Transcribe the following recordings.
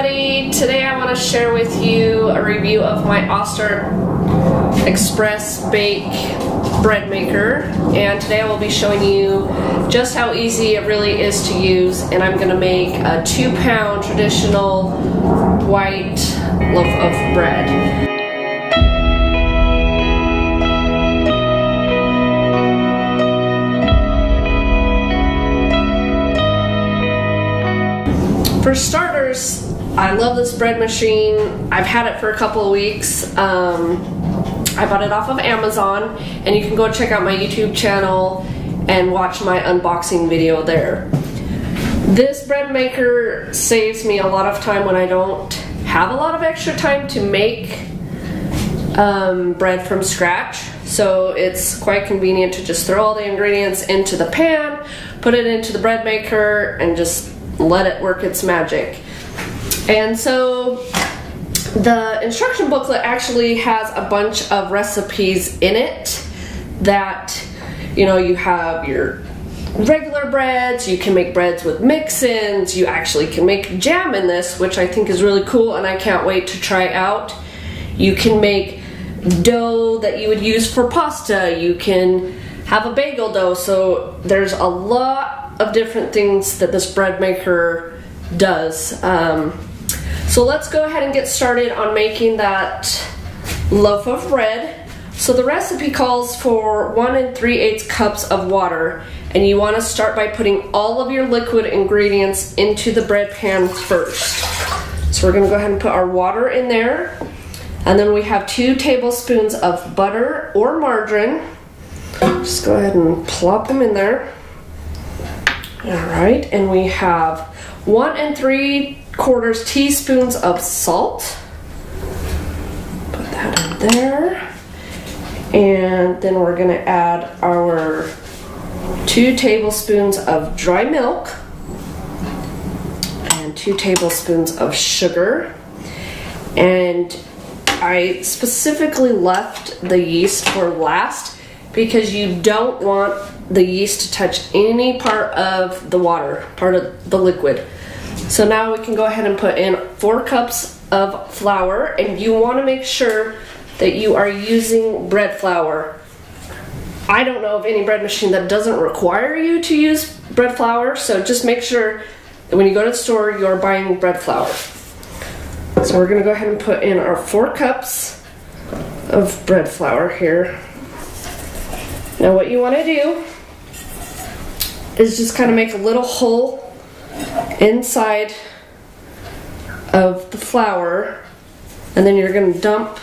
everybody. Today I want to share with you a review of my Oster Express Bake bread maker, and today I will be showing you just how easy it really is to use. And I'm going to make a 2-pound traditional white loaf of bread. For starters, I love this bread machine. I've had it for a couple of weeks. I bought it off of Amazon, and you can go check out my YouTube channel and watch my unboxing video there. This bread maker saves me a lot of time when I don't have a lot of extra time to make bread from scratch. So it's quite convenient to just throw all the ingredients into the pan, put it into the bread maker, and just let it work its magic. And so the instruction booklet actually has a bunch of recipes in it that, you know, you have your regular breads, you can make breads with mix-ins, you actually can make jam in this, which I think is really cool and I can't wait to try out. You can make dough that you would use for pasta, you can have a bagel dough, so there's a lot of different things that this bread maker does. So let's go ahead and get started on making that loaf of bread. So the recipe calls for 1 3/8 cups of water, and you want to start by putting all of your liquid ingredients into the bread pan first. So we're going to go ahead and put our water in there, and then we have 2 tablespoons of butter or margarine. Just go ahead and plop them in there. Alright, and we have 1 3/4 teaspoons of salt. Put that in there. And then we're going to add our 2 tablespoons of dry milk and 2 tablespoons of sugar. And I specifically left the yeast for last because you don't want the yeast to touch any part of the water, part of the liquid. So now we can go ahead and put in 4 cups of flour, and you want to make sure that you are using bread flour. I don't know of any bread machine that doesn't require you to use bread flour, so just make sure that when you go to the store you're buying bread flour. So we're going to go ahead and put in our 4 cups of bread flour here. Now what you want to do is just kind of make a little hole inside of the flour, and then you're going to dump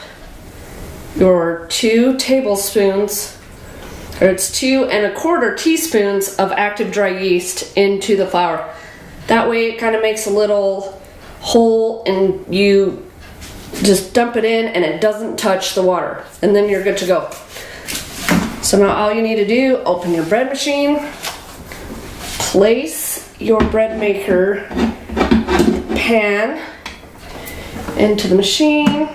your 2 tablespoons, or it's 2 1/4 teaspoons of active dry yeast into the flour. That way it kind of makes a little hole, and you just dump it in and it doesn't touch the water, and then you're good to go. So now all you need to do, open your bread machine, place your bread maker pan into the machine.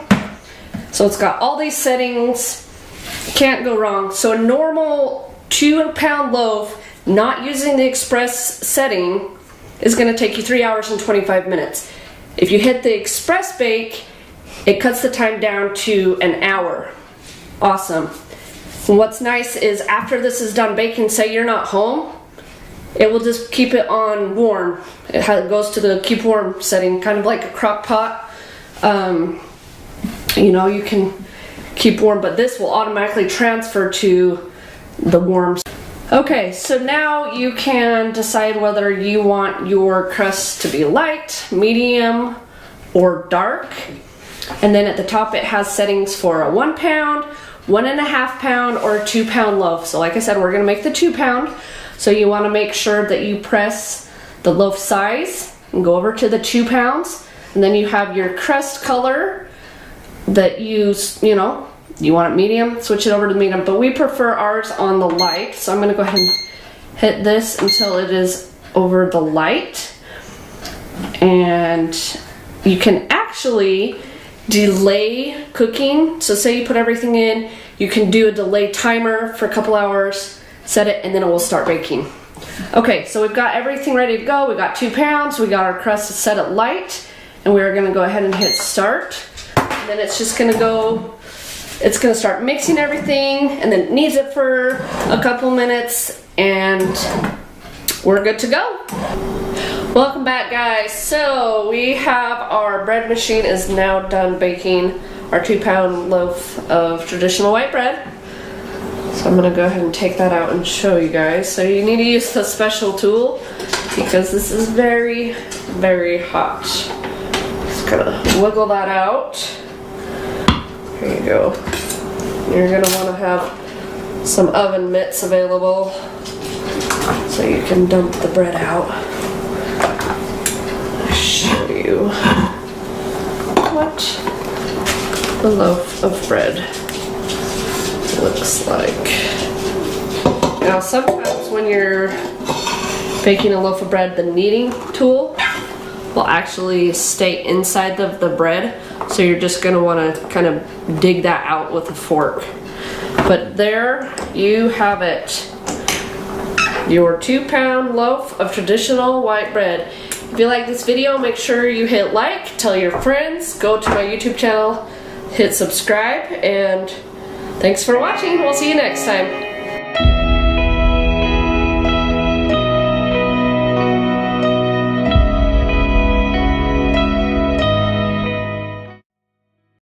So it's got all these settings, can't go wrong. So a normal 2-pound loaf, not using the express setting, is going to take you 3 hours and 25 minutes. If you hit the express bake, it cuts the time down to an hour. Awesome. And what's nice is after this is done baking, say you're not home, it will just keep it on warm. It goes to the keep warm setting, kind of like a crock pot. You know, you can keep warm, but this will automatically transfer to the warm. Okay, so now you can decide whether you want your crust to be light, medium, or dark. And then at the top it has settings for a 1 pound, 1 1/2 pound, or a 2-pound loaf. So like I said, we're going to make the 2-pound. So you want to make sure that you press the loaf size and go over to the 2 pounds. And then you have your crust color that you want it medium, switch it over to medium. But we prefer ours on the light. So I'm going to go ahead and hit this until it is over the light. And you can actually delay cooking. So say you put everything in, you can do a delay timer for a couple hours, set it, and then it will start baking. Okay, so we've got everything ready to go. We got 2 pounds, we got our crust set at light, and we're gonna go ahead and hit start. And then it's just gonna go, it's gonna start mixing everything, and then it kneads it for a couple minutes, and we're good to go. Welcome back, guys. So we have our bread machine is now done baking our 2-pound loaf of traditional white bread. So I'm gonna go ahead and take that out and show you guys. So you need to use the special tool because this is very, very hot. Just gonna wiggle that out. Here you go. You're gonna wanna have some oven mitts available so you can dump the bread out. I'll show you what the loaf of bread looks like. Now sometimes when you're baking a loaf of bread, the kneading tool will actually stay inside of the bread, so you're just going to want to kind of dig that out with a fork. But there you have it, your 2-pound loaf of traditional white bread. If you like this video, make sure you hit like, tell your friends, go to my YouTube channel, hit subscribe, and thanks for watching. We'll see you next time.